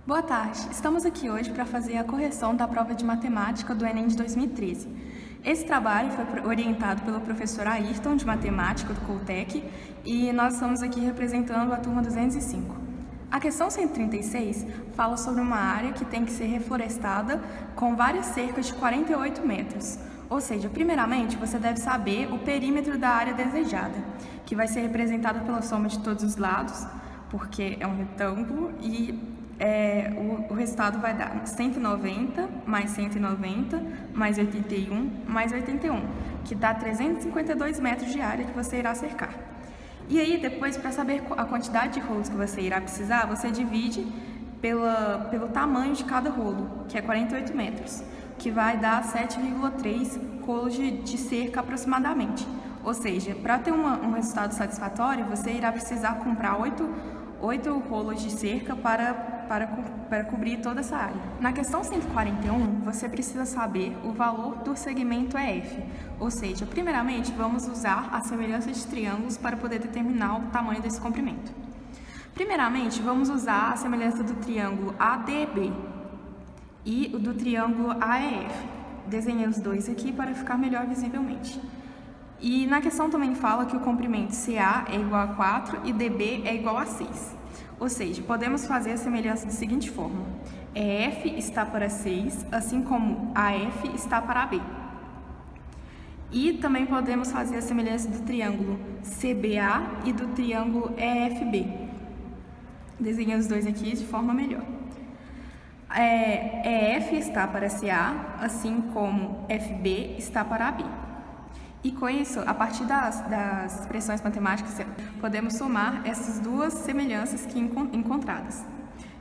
Boa tarde, estamos aqui hoje para fazer a correção da prova de matemática do Enem de 2013. Esse trabalho foi orientado pelo professor Ayrton, de matemática do Coutec, e nós estamos aqui representando a turma 205. A questão 136 fala sobre uma área que tem que ser reflorestada com várias cercas de 48 metros. Ou seja, primeiramente você deve saber o perímetro da área desejada, que vai ser representada pela soma de todos os lados, porque é um retângulo e o resultado vai dar 190 mais 190 mais 81 mais 81, que dá 352 metros de área que você irá cercar. E aí depois, para saber a quantidade de rolos que você irá precisar, você divide pelo tamanho de cada rolo, que é 48 metros, que vai dar 7,3 rolos de cerca aproximadamente. Ou seja, para ter um resultado satisfatório, você irá precisar comprar 8 rolos de cerca para cobrir toda essa área. Na questão 141, você precisa saber o valor do segmento EF, ou seja, primeiramente vamos usar a semelhança de triângulos para poder determinar o tamanho desse comprimento. Primeiramente, vamos usar a semelhança do triângulo ADB e o do triângulo AEF. Desenhei os dois aqui para ficar melhor visivelmente. E na questão também fala que o comprimento CA é igual a 4 e DB é igual a 6. Ou seja, podemos fazer a semelhança da seguinte forma: EF está para 6, assim como AF está para AB. E também podemos fazer a semelhança do triângulo CBA e do triângulo EFB. Desenhei os dois aqui de forma melhor. EF está para CA, assim como FB está para AB. E com isso, a partir das expressões matemáticas, podemos somar essas duas semelhanças que encontradas,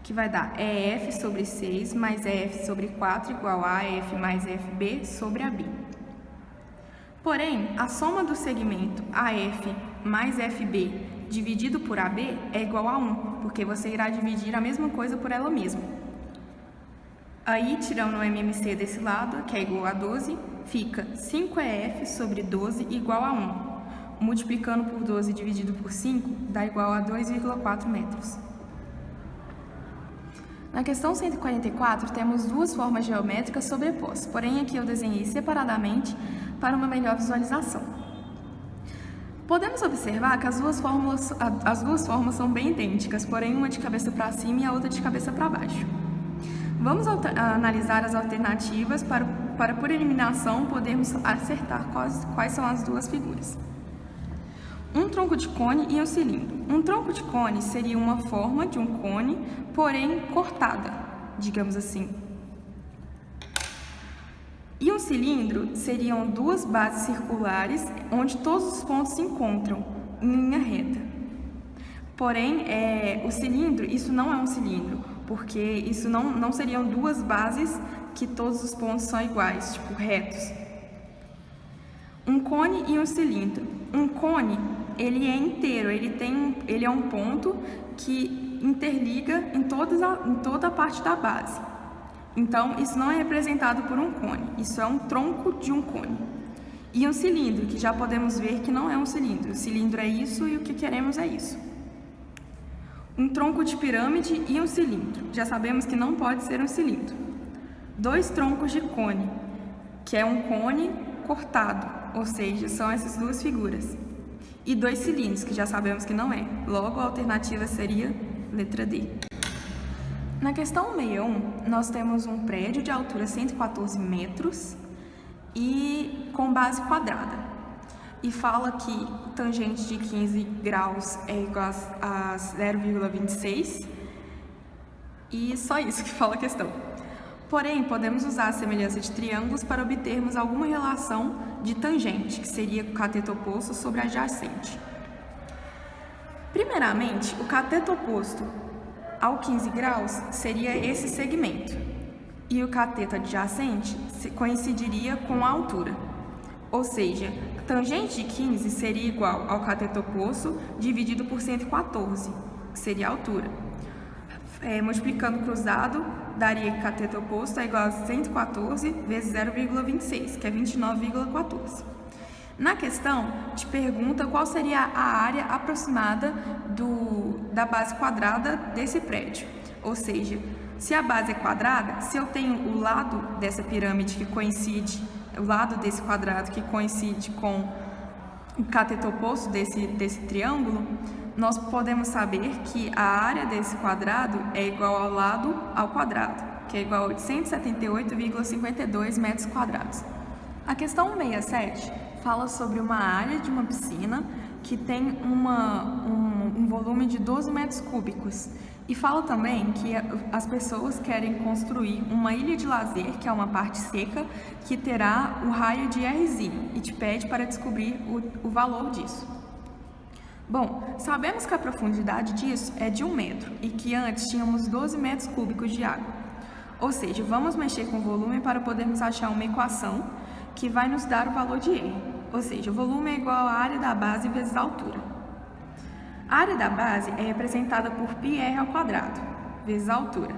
que vai dar EF sobre 6 mais EF sobre 4 igual a AF mais FB sobre AB. Porém, a soma do segmento AF mais FB dividido por AB é igual a 1, porque você irá dividir a mesma coisa por ela mesma. Aí, tirando o MMC desse lado, que é igual a 12, fica 5EF sobre 12 igual a 1. Multiplicando por 12 dividido por 5, dá igual a 2,4 metros. Na questão 144, temos duas formas geométricas sobrepostas, porém aqui eu desenhei separadamente para uma melhor visualização. Podemos observar que as duas formas são bem idênticas, porém uma de cabeça para cima e a outra de cabeça para baixo. Vamos analisar as alternativas para por eliminação, podermos acertar quais são as duas figuras. Um tronco de cone e um cilindro. Um tronco de cone seria uma forma de um cone, porém cortada, digamos assim. E um cilindro seriam duas bases circulares, onde todos os pontos se encontram em linha reta. Porém, o cilindro, isso não é um cilindro, porque isso não seriam duas bases que todos os pontos são iguais, tipo retos. Um cone e um cilindro. Um cone, ele é inteiro, ele é um ponto que interliga em toda a parte da base. Então, isso não é representado por um cone, isso é um tronco de um cone. E um cilindro, que já podemos ver que não é um cilindro. O cilindro é isso e o que queremos é isso. Um tronco de pirâmide e um cilindro. Já sabemos que não pode ser um cilindro. Dois troncos de cone, que é um cone cortado, ou seja, são essas duas figuras. E dois cilindros, que já sabemos que não é. Logo, a alternativa seria letra D. Na questão 61, nós temos um prédio de altura 114 metros e com base quadrada. E fala que tangente de 15 graus é igual a 0,26 e só isso que fala a questão. Porém, podemos usar a semelhança de triângulos para obtermos alguma relação de tangente, que seria o cateto oposto sobre adjacente. Primeiramente, o cateto oposto ao 15 graus seria esse segmento e o cateto adjacente coincidiria com a altura. Ou seja, tangente de 15 seria igual ao cateto oposto dividido por 114, que seria a altura. Multiplicando cruzado, daria que cateto oposto é igual a 114 vezes 0,26, que é 29,14. Na questão, te pergunta qual seria a área aproximada da base quadrada desse prédio. Ou seja, se a base é quadrada, se eu tenho o lado dessa pirâmide que coincide, o lado desse quadrado que coincide com o cateto oposto desse triângulo, nós podemos saber que a área desse quadrado é igual ao lado ao quadrado, que é igual a 878,52 metros quadrados. A questão 167 fala sobre uma área de uma piscina que tem um volume de 12 metros cúbicos. E fala também que as pessoas querem construir uma ilha de lazer, que é uma parte seca, que terá o raio de Rzinho, e te pede para descobrir o valor disso. Bom, sabemos que a profundidade disso é de 1 metro e que antes tínhamos 12 metros cúbicos de água. Ou seja, vamos mexer com o volume para podermos achar uma equação que vai nos dar o valor de R. Ou seja, o volume é igual à área da base vezes a altura. A área da base é representada por πr ao quadrado, vezes a altura.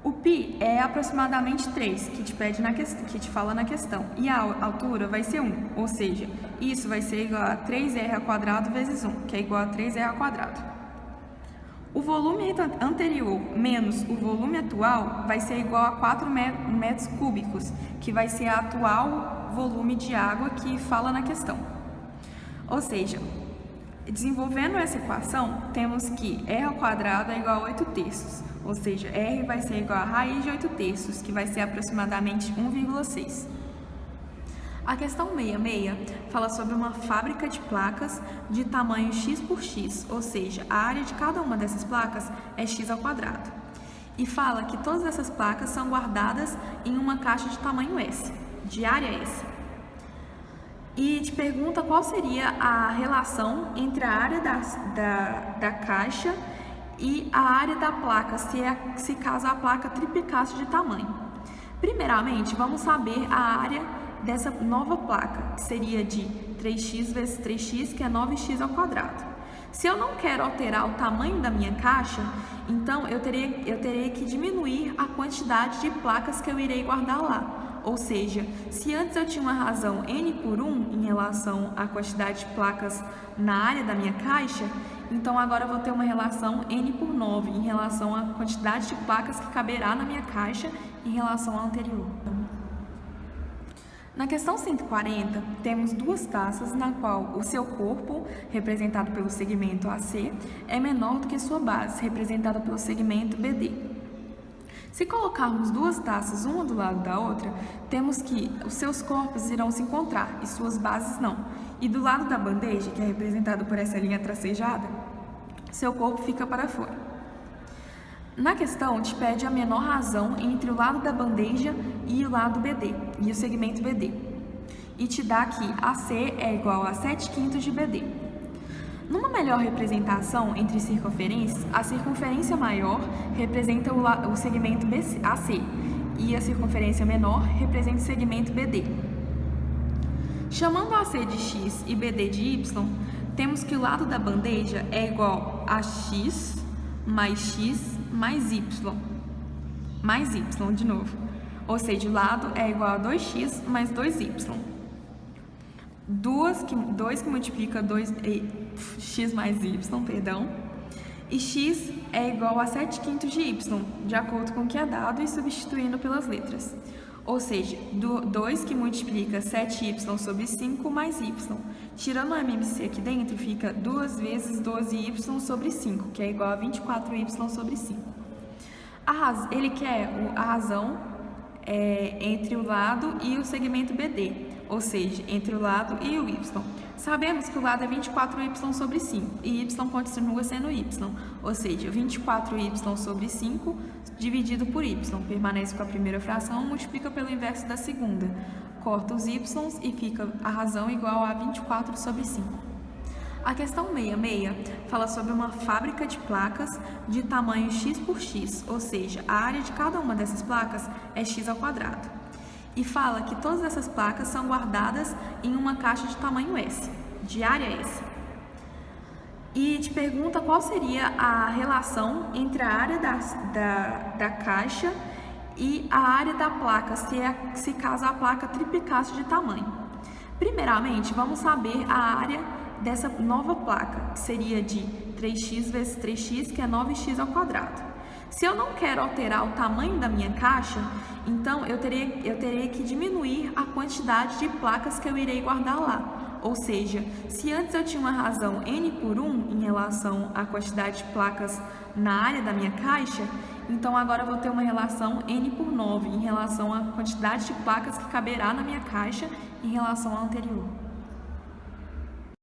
O π é aproximadamente 3, que te fala na questão, e a altura vai ser 1, ou seja, isso vai ser igual a 3r ao quadrado vezes 1, que é igual a 3r ao quadrado. O volume anterior menos o volume atual vai ser igual a 4 metros cúbicos, que vai ser a atual volume de água que fala na questão. Ou seja, desenvolvendo essa equação, temos que r ao quadrado é igual a 8 terços, ou seja, r vai ser igual a raiz de 8 terços, que vai ser aproximadamente 1,6. A questão 66 fala sobre uma fábrica de placas de tamanho x por x, ou seja, a área de cada uma dessas placas é x ao quadrado. E fala que todas essas placas são guardadas em uma caixa de tamanho S, de área S. E te pergunta qual seria a relação entre a área da caixa e a área da placa, se caso a placa triplicasse de tamanho. Primeiramente, vamos saber a área dessa nova placa, que seria de 3x vezes 3x, que é 9x ao quadrado. Se eu não quero alterar o tamanho da minha caixa, então eu terei que diminuir a quantidade de placas que eu irei guardar lá. Ou seja, se antes eu tinha uma razão n por 1 em relação à quantidade de placas na área da minha caixa, então agora eu vou ter uma relação n por 9 em relação à quantidade de placas que caberá na minha caixa em relação à anterior. Na questão 140, temos duas taças na qual o seu corpo, representado pelo segmento AC, é menor do que sua base, representada pelo segmento BD. Se colocarmos duas taças uma do lado da outra, temos que os seus corpos irão se encontrar e suas bases não. E do lado da bandeja, que é representado por essa linha tracejada, seu corpo fica para fora. Na questão, te pede a menor razão entre o lado da bandeja e o lado BD, e o segmento BD. E te dá que AC é igual a 7/5 de BD. Numa melhor representação entre circunferências, a circunferência maior representa o segmento AC e a circunferência menor representa o segmento BD. Chamando AC de x e BD de y, temos que o lado da bandeja é igual a x mais y de novo. Ou seja, o lado é igual a 2x mais 2y. 2 que multiplica x mais y, e x é igual a 7/5 de y, de acordo com o que é dado e substituindo pelas letras. Ou seja, 2 que multiplica 7y sobre 5 mais y. Tirando o MMC aqui dentro, fica 2 vezes 12y sobre 5, que é igual a 24y sobre 5. Ele quer a razão entre o lado e o segmento BD, ou seja, entre o lado e o y. Sabemos que o lado é 24y sobre 5 e y continua sendo y, ou seja, 24y sobre 5 dividido por y, permanece com a primeira fração, multiplica pelo inverso da segunda, corta os y e fica a razão igual a 24 sobre 5. A questão 66 fala sobre uma fábrica de placas de tamanho x por x, ou seja, a área de cada uma dessas placas é x ao quadrado. E fala que todas essas placas são guardadas em uma caixa de tamanho S, de área S. E te pergunta qual seria a relação entre a área da caixa e a área da placa, se caso a placa triplicasse de tamanho. Primeiramente, vamos saber a área dessa nova placa, que seria de 3x vezes 3x, que é 9x ao quadrado. Se eu não quero alterar o tamanho da minha caixa, então eu terei que diminuir a quantidade de placas que eu irei guardar lá. Ou seja, se antes eu tinha uma razão n por 1 em relação à quantidade de placas na área da minha caixa, então agora eu vou ter uma relação n por 9 em relação à quantidade de placas que caberá na minha caixa em relação à anterior.